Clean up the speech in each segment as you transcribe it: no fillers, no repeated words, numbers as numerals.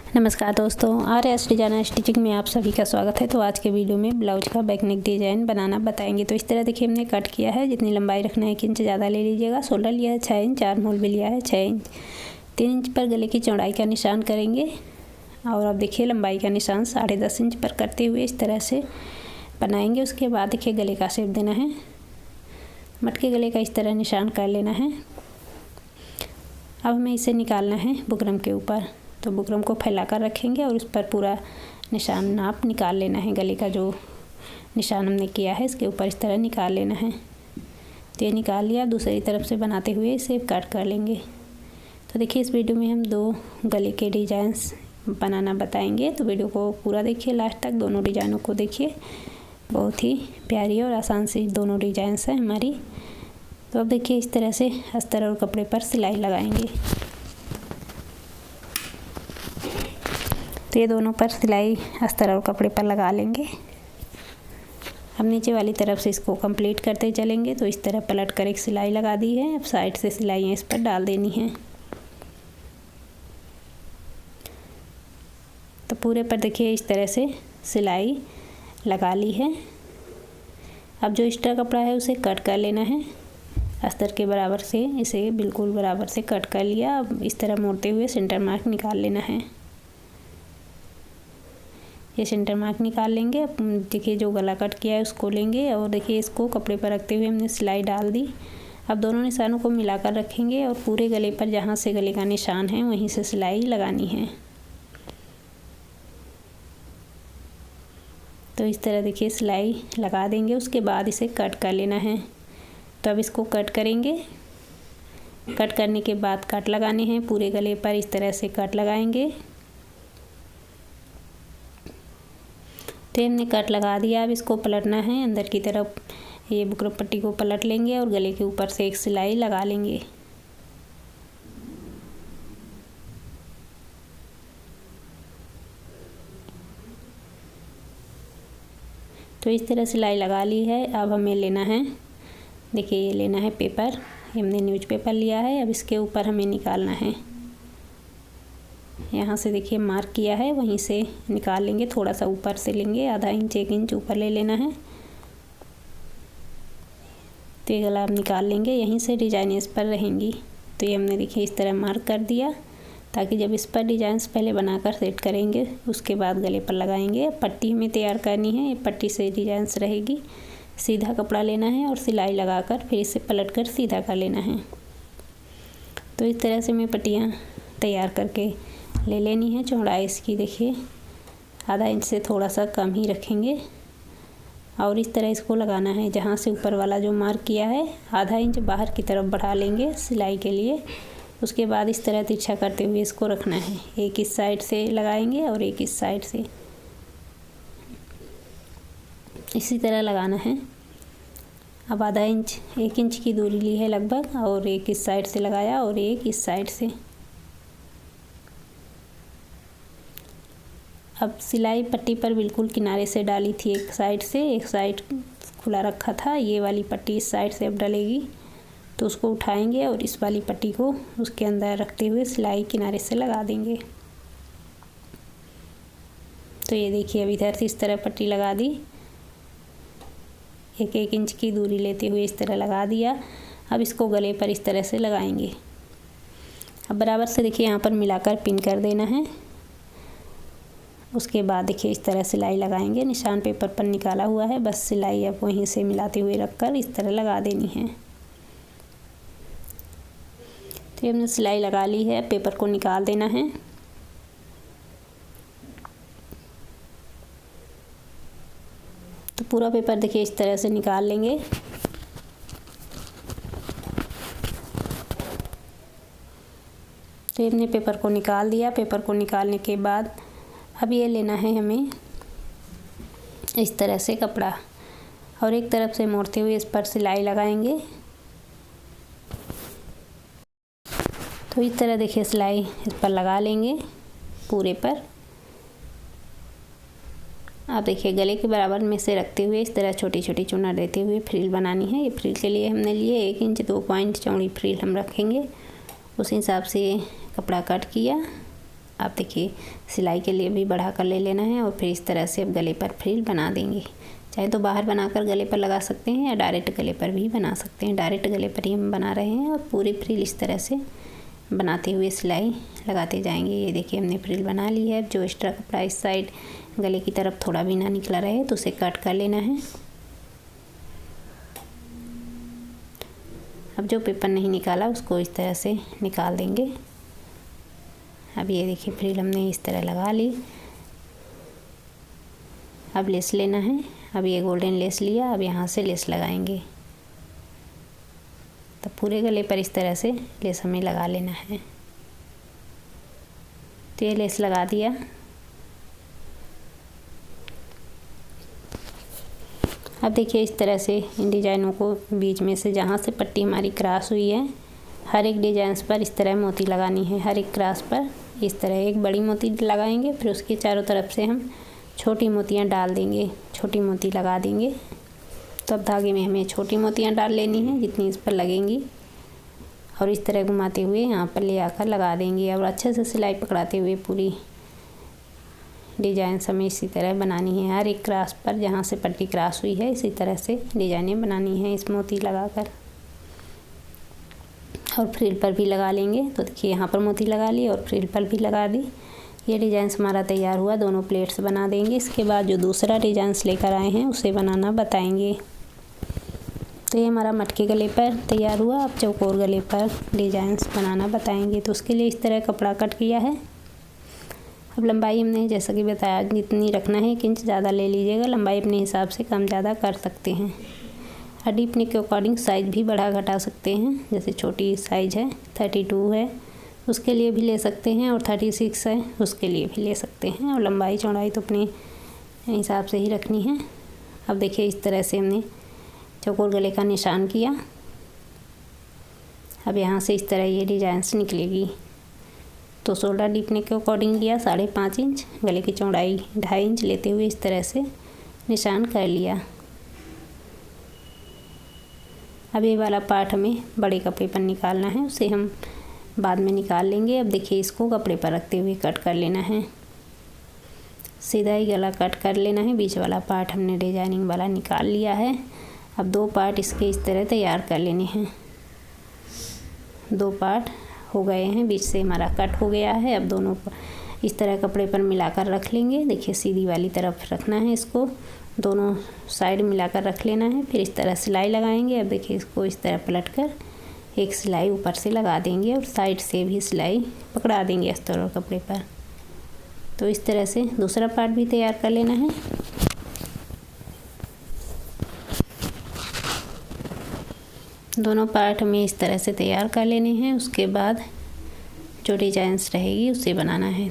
नमस्कार दोस्तों, RS designer stitching में आप सभी का स्वागत है। तो आज के वीडियो में ब्लाउज का बैक नेक डिज़ाइन बनाना बताएंगे। तो इस तरह देखिए हमने कट किया है। जितनी लंबाई रखना है 1 इंच ज़्यादा ले लीजिएगा। शोल्डर लिया है 6 इंच, आर्म होल भी लिया है 6 इंच। 3 इंच पर गले की चौड़ाई का निशान करेंगे और अब देखिए लंबाई का निशान 10.5 इंच पर करते हुए इस तरह से बनाएंगे। उसके बाद देखिए गले का शेप देना है। मटके गले का इस तरह निशान कर लेना है। अब हमें इसे निकालना है बुकरम के ऊपर। तो बुकरम को फैलाकर रखेंगे और उस पर पूरा निशान नाप निकाल लेना है। गले का जो निशान हमने किया है इसके ऊपर इस तरह निकाल लेना है। तो ये निकाल लिया। दूसरी तरफ से बनाते हुए इसे कट कर लेंगे। तो देखिए इस वीडियो में हम 2 गले के डिज़ाइंस बनाना बताएंगे। तो वीडियो को पूरा देखिए लास्ट तक, दोनों डिज़ाइनों को देखिए। बहुत ही प्यारी और आसान सी दोनों डिज़ाइंस हैं हमारी। तो अब देखिए इस तरह से अस्तर और कपड़े पर सिलाई लगाएंगे। तो ये दोनों पर सिलाई अस्तर और कपड़े पर लगा लेंगे। अब नीचे वाली तरफ से इसको कंप्लीट करते चलेंगे। तो इस तरह पलट कर एक सिलाई लगा दी है। अब साइड से सिलाइयाँ इस पर डाल देनी है। तो पूरे पर देखिए इस तरह से सिलाई लगा ली है। अब जो एक्स्ट्रा कपड़ा है उसे कट कर लेना है। अस्तर के बराबर से इसे बिल्कुल बराबर से कट कर लिया। अब इस तरह मोड़ते हुए सेंटर मार्क निकाल लेना है। ये सेंटर मार्क निकाल लेंगे। अब देखिए जो गला कट किया है उसको लेंगे और देखिए इसको कपड़े पर रखते हुए हमने सिलाई डाल दी। अब दोनों निशानों को मिलाकर रखेंगे और पूरे गले पर जहाँ से गले का निशान है वहीं से सिलाई लगानी है। तो इस तरह देखिए सिलाई लगा देंगे। उसके बाद इसे कट कर लेना है। तो अब इसको कट करेंगे। कट करने के बाद कट लगाने हैं। पूरे गले पर इस तरह से कट लगाएंगे। तो हमने कट लगा दिया। अब इसको पलटना है अंदर की तरफ। ये बुकरम पट्टी को पलट लेंगे और गले के ऊपर से एक सिलाई लगा लेंगे। तो इस तरह सिलाई लगा ली है। अब हमें लेना है, देखिए ये लेना है पेपर। हमने न्यूज़पेपर लिया है। अब इसके ऊपर हमें निकालना है। यहाँ से देखिए मार्क किया है वहीं से निकाल लेंगे। थोड़ा सा ऊपर से लेंगे, आधा इंच 1 इंच ऊपर ले लेना है। तो ये गला आप निकाल लेंगे। यहीं से डिजाइन इस पर रहेंगी। तो ये हमने देखिए इस तरह मार्क कर दिया ताकि जब इस पर डिजाइंस पहले बनाकर सेट करेंगे उसके बाद गले पर लगाएंगे। पट्टी हमें तैयार करनी है। ये पट्टी से डिजाइंस रहेगी। सीधा कपड़ा लेना है और सिलाई लगाकर फिर इसे पलट कर सीधा कर लेना है। तो इस तरह से हमें पट्टियाँ तैयार करके ले लेनी है। चौड़ाई इसकी देखिए आधा इंच से थोड़ा सा कम ही रखेंगे और इस तरह इसको लगाना है। जहाँ से ऊपर वाला जो मार्क किया है आधा इंच बाहर की तरफ बढ़ा लेंगे सिलाई के लिए। उसके बाद इस तरह तिरछा करते हुए इसको रखना है। एक इस साइड से लगाएंगे और एक इस साइड से, इसी तरह लगाना है। अब आधा इंच 1 इंच की दूरी ली है लगभग और एक इस साइड से लगाया और एक इस साइड से। अब सिलाई पट्टी पर बिल्कुल किनारे से डाली थी एक साइड से, एक साइड खुला रखा था। ये वाली पट्टी इस साइड से अब डलेगी। तो उसको उठाएंगे और इस वाली पट्टी को उसके अंदर रखते हुए सिलाई किनारे से लगा देंगे। तो ये देखिए अब इधर से इस तरह पट्टी लगा दी। 1 इंच की दूरी लेते हुए इस तरह लगा दिया। अब इसको गले पर इस तरह से लगाएंगे। अब बराबर से देखिए यहाँ पर मिलाकर पिन कर देना है। उसके बाद देखिए इस तरह सिलाई लगाएंगे। निशान पेपर पर निकाला हुआ है, बस सिलाई अब वहीं से मिलाते हुए रखकर इस तरह लगा देनी है। तो ये हमने सिलाई लगा ली है। पेपर को निकाल देना है। तो पूरा पेपर देखिए इस तरह से निकाल लेंगे। तो ये हमने पेपर को निकाल दिया। पेपर को निकालने के बाद अब ये लेना है हमें इस तरह से कपड़ा और एक तरफ से मोड़ते हुए इस पर सिलाई लगाएंगे। तो इस तरह देखिए सिलाई इस पर लगा लेंगे पूरे पर। अब देखिए गले के बराबर में से रखते हुए इस तरह छोटी छोटी चुना देते हुए फ्रिल बनानी है। ये फ्रिल के लिए हमने लिए 1 इंच 2 पॉइंट चौड़ी फ्रिल हम रखेंगे। उस हिसाब से कपड़ा कट किया आप देखिए सिलाई के लिए भी बढ़ा कर ले लेना है और फिर इस तरह से अब गले पर फ्रिल बना देंगे। चाहे तो बाहर बनाकर गले पर लगा सकते हैं या डायरेक्ट गले पर भी बना सकते हैं। डायरेक्ट गले पर ही हम बना रहे हैं और पूरी फ्रिल इस तरह से बनाते हुए सिलाई लगाते जाएंगे। ये देखिए हमने फ्रिल बना ली है। जो एक्स्ट्रा कपड़ा इस साइड गले की तरफ थोड़ा भी ना निकला रहे तो उसे कट कर लेना है। अब जो पेपर नहीं निकाला उसको इस तरह से निकाल देंगे। अब ये देखिए फ्रिल हमने इस तरह लगा ली। अब लेस लेना है। अब ये गोल्डन लेस लिया, अब यहाँ से लेस लगाएंगे। तो पूरे गले पर इस तरह से लेस हमें लगा लेना है। तो ये लेस लगा दिया। अब देखिए इस तरह से इन डिजाइनों को बीच में से जहाँ से पट्टी हमारी क्रॉस हुई है हर एक डिजाइन पर इस तरह मोती लगानी है। हर एक क्रॉस पर इस तरह एक बड़ी मोती लगाएंगे, फिर उसके चारों तरफ से हम छोटी मोतियाँ डाल देंगे, छोटी मोती लगा देंगे। तो अब धागे में हमें छोटी मोतियाँ डाल लेनी है जितनी इस पर लगेंगी और इस तरह घुमाते हुए यहाँ पर ले आकर लगा देंगे। और अच्छे से सिलाई पकड़ाते हुए पूरी डिजाइन हमें इसी तरह बनानी है। हर एक क्रॉस पर जहाँ से पट्टी क्रॉस हुई है इसी तरह से डिजाइनें बनानी है इस मोती लगाकर। और फ्रिल पर भी लगा लेंगे। तो देखिए यहाँ पर मोती लगा ली और फ्रिल पर भी लगा दी। ये डिजाइन हमारा तैयार हुआ। दोनों प्लेट्स बना देंगे। इसके बाद जो दूसरा डिजाइन लेकर आए हैं उसे बनाना बताएंगे। तो ये हमारा मटके गले पर तैयार हुआ। अब चौकोर गले पर डिजाइंस बनाना बताएंगे। तो उसके लिए इस तरह कपड़ा कट किया है। अब लंबाई हमने जैसा कि बताया जितनी रखना है 1 इंच ज़्यादा ले लीजिएगा। लंबाई अपने हिसाब से कम ज़्यादा कर सकते हैं। हड्डी अपने के अकॉर्डिंग साइज़ भी बढ़ा घटा सकते हैं। जैसे छोटी साइज़ है 32 है उसके लिए भी ले सकते हैं और 36 है उसके लिए भी ले सकते हैं। और लंबाई चौड़ाई तो अपने हिसाब से ही रखनी है। अब देखिए इस तरह से हमने चौकोर गले का निशान किया। अब यहाँ से इस तरह ये डिजाइंस निकलेगी। तो शोल्डर डीप नेक के अकॉर्डिंग लिया 5.5 इंच, गले की चौड़ाई 2.5 इंच लेते हुए इस तरह से निशान कर लिया। अब ये वाला पार्ट हमें बड़े कपड़े पर निकालना है, उसे हम बाद में निकाल लेंगे। अब देखिए इसको कपड़े पर रखते हुए कट कर लेना है। सीधा ही गला कट कर लेना है। बीच वाला पार्ट हमने डिजाइनिंग वाला निकाल लिया है। अब 2 पार्ट इसके इस तरह तैयार कर लेने हैं। 2 पार्ट हो गए हैं, बीच से हमारा कट हो गया है। अब दोनों इस तरह कपड़े पर मिलाकर रख लेंगे। देखिए सीधी वाली तरफ रखना है, इसको दोनों साइड मिलाकर रख लेना है। फिर इस तरह सिलाई लगाएंगे। अब देखिए इसको इस तरह पलटकर एक सिलाई ऊपर से लगा देंगे और साइड से भी सिलाई पकड़ा देंगे अस्तर और कपड़े पर। तो इस तरह से दूसरा पार्ट भी तैयार कर लेना है। दोनों पार्ट हमें इस तरह से तैयार कर लेने हैं। उसके बाद जो डिजाइंस रहेगी उसे बनाना है।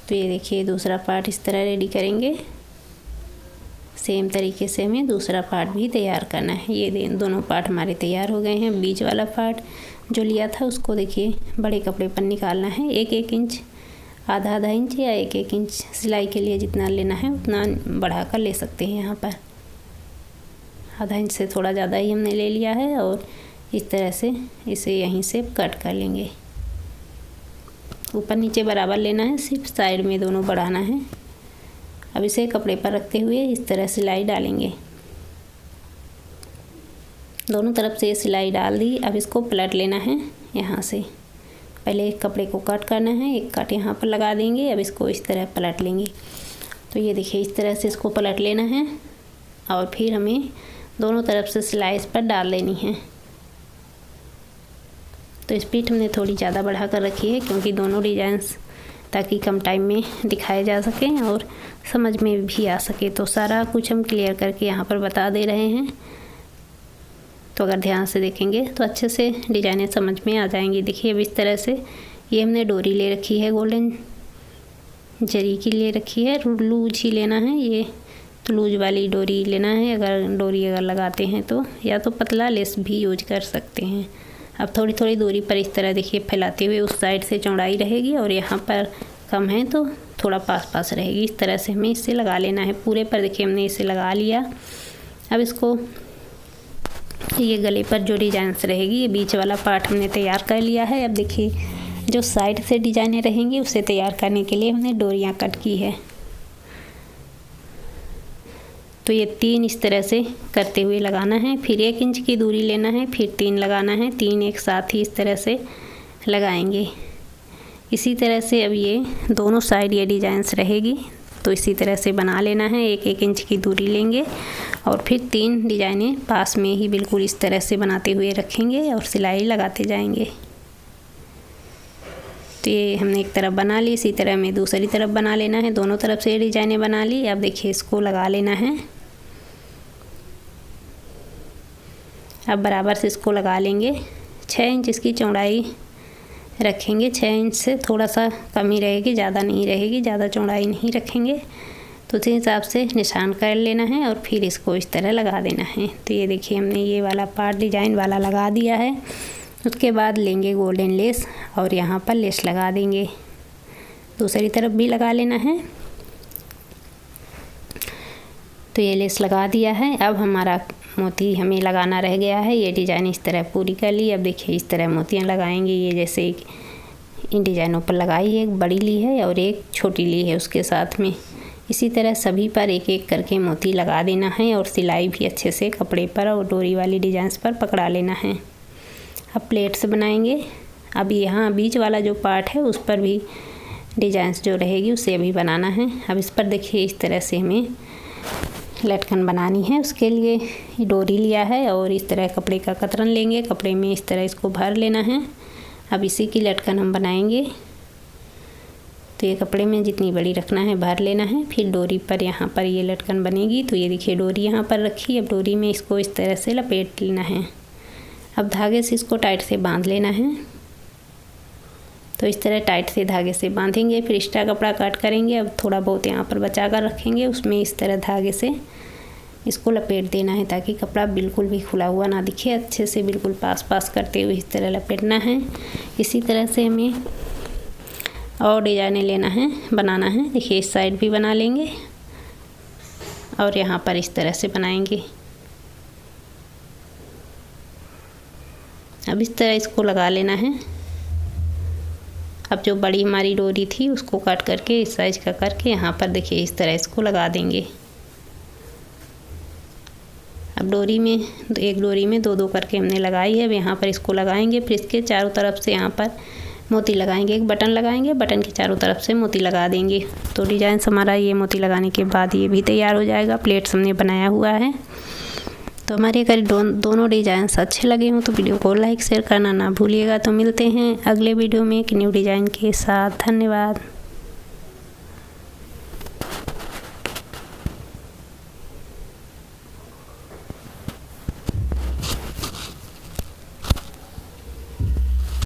तो ये देखिए दूसरा पार्ट इस तरह रेडी करेंगे। सेम तरीके से हमें दूसरा पार्ट भी तैयार करना है। ये दोनों पार्ट हमारे तैयार हो गए हैं। बीच वाला पार्ट जो लिया था उसको देखिए बड़े कपड़े पर निकालना है। 1-1 इंच, आधा इंच या 1-1 इंच सिलाई के लिए जितना लेना है उतना बढ़ा कर ले सकते हैं। यहाँ पर आधा इंच से थोड़ा ज़्यादा ही हमने ले लिया है और इस तरह से इसे यहीं से कट कर लेंगे। ऊपर नीचे बराबर लेना है, सिर्फ साइड में दोनों बढ़ाना है। अब इसे कपड़े पर रखते हुए इस तरह सिलाई डालेंगे। दोनों तरफ से सिलाई डाल दी। अब इसको पलट लेना है। यहाँ से पहले एक कपड़े को कट करना है, एक कट यहाँ पर लगा देंगे। अब इसको इस तरह पलट लेंगे। तो ये देखिए इस तरह से इसको पलट लेना है और फिर हमें दोनों तरफ से सिलाई इस पर डाल लेनी है। तो स्पीड हमने थोड़ी ज़्यादा बढ़ा कर रखी है क्योंकि दोनों डिजाइंस ताकि कम टाइम में दिखाए जा सकें और समझ में भी आ सके। तो सारा कुछ हम क्लियर करके यहाँ पर बता दे रहे हैं। तो अगर ध्यान से देखेंगे तो अच्छे से डिजाइनें समझ में आ जाएंगी। देखिए अब इस तरह से ये हमने डोरी ले रखी है, गोल्डन जरी की ले रखी है। लूज ही लेना है, ये तो लूज वाली डोरी लेना है। अगर डोरी लगाते हैं तो या तो पतला लेस भी यूज कर सकते हैं। अब थोड़ी थोड़ी दूरी पर इस तरह देखिए फैलाते हुए उस साइड से चौड़ाई रहेगी और यहाँ पर कम है तो थोड़ा पास रहेगी। इस तरह से हमें इसे लगा लेना है। पूरे पर देखिए हमने इसे लगा लिया। अब इसको ये गले पर जो डिजाइंस रहेगी ये बीच वाला पार्ट हमने तैयार कर लिया है। अब देखिए जो साइड से डिजाइनें रहेंगी उसे तैयार करने के लिए हमने डोरियाँ कट की है। तो ये 3 इस तरह से करते हुए लगाना है, फिर 1 इंच की दूरी लेना है, फिर 3 लगाना है, 3 एक साथ ही इस तरह से लगाएंगे। इसी तरह से अब ये दोनों साइड ये डिजाइंस रहेगी, तो इसी तरह से बना लेना है। 1-1 इंच की दूरी लेंगे और फिर 3 डिजाइनें पास में ही बिल्कुल इस तरह से बनाते हुए रखेंगे और सिलाई लगाते जाएंगे। तो ये हमने एक तरफ बना ली, इसी तरह में दूसरी तरफ बना लेना है। दोनों तरफ से डिजाइनें बना ली। अब देखिए इसको लगा लेना है। अब बराबर से इसको लगा लेंगे। 6 इंच इसकी चौड़ाई रखेंगे। 6 इंच से थोड़ा सा कम ही रहेगी, ज़्यादा नहीं रहेगी, ज़्यादा चौड़ाई नहीं रखेंगे। तो उसी हिसाब से निशान कर लेना है और फिर इसको इस तरह लगा देना है। तो ये देखिए हमने ये वाला पार्ट डिजाइन वाला लगा दिया है। उसके बाद लेंगे गोल्डन लेस और यहाँ पर लेस लगा देंगे। दूसरी तरफ भी लगा लेना है। तो ये लेस लगा दिया है। अब हमारा मोती हमें लगाना रह गया है। ये डिज़ाइन इस तरह पूरी कर ली। अब देखिए इस तरह मोतियाँ लगाएंगे। ये जैसे इन डिज़ाइनों पर लगाई, एक बड़ी ली है और एक छोटी ली है उसके साथ में। इसी तरह सभी पर एक एक करके मोती लगा देना है और सिलाई भी अच्छे से कपड़े पर और डोरी वाली डिजाइंस पर पकड़ा लेना है। अब प्लेट्स बनाएंगे। अब यहाँ बीच वाला जो पार्ट है उस पर भी डिजाइंस जो रहेगी उसे अभी बनाना है। अब इस पर देखिए इस तरह से हमें लटकन बनानी है। उसके लिए ये डोरी लिया है और इस तरह कपड़े का कतरन लेंगे। कपड़े में इस तरह इसको भर लेना है। अब इसी की लटकन हम बनाएंगे। तो ये कपड़े में जितनी बड़ी रखना है भर लेना है। फिर डोरी पर यहाँ पर ये लटकन बनेगी। तो ये देखिए डोरी यहाँ पर रखी। अब डोरी में इसको इस तरह से लपेट लेना है। अब धागे से इसको टाइट से बांध लेना है। तो इस तरह टाइट से धागे से बांधेंगे। फिर एक्स्ट्रा कपड़ा कट करेंगे। अब थोड़ा बहुत यहाँ पर बचा कर रखेंगे, उसमें इस तरह धागे से इसको लपेट देना है ताकि कपड़ा बिल्कुल भी खुला हुआ ना दिखे। अच्छे से बिल्कुल पास पास करते हुए इस तरह लपेटना है। इसी तरह से हमें और डिजाइनें लेना है, बनाना है। देखिए इस साइड भी बना लेंगे और यहाँ पर इस तरह से बनाएंगे। अब इस तरह इसको लगा लेना है। अब जो बड़ी हमारी डोरी थी उसको काट करके इस साइज का करके यहाँ पर देखिए इस तरह इसको लगा देंगे। अब डोरी में एक डोरी में 2-2 करके हमने लगाई है। अब यहाँ पर इसको लगाएंगे। फिर इसके चारों तरफ से यहाँ पर मोती लगाएंगे। एक बटन लगाएंगे, बटन के चारों तरफ से मोती लगा देंगे। तो डिजाइन हमारा ये मोती लगाने के बाद ये भी तैयार हो जाएगा। प्लेट्स हमने बनाया हुआ है। तो हमारे अगर दोनों डिज़ाइंस अच्छे लगे हों तो वीडियो को लाइक शेयर करना ना भूलिएगा। तो मिलते हैं अगले वीडियो में एक न्यू डिज़ाइन के साथ। धन्यवाद।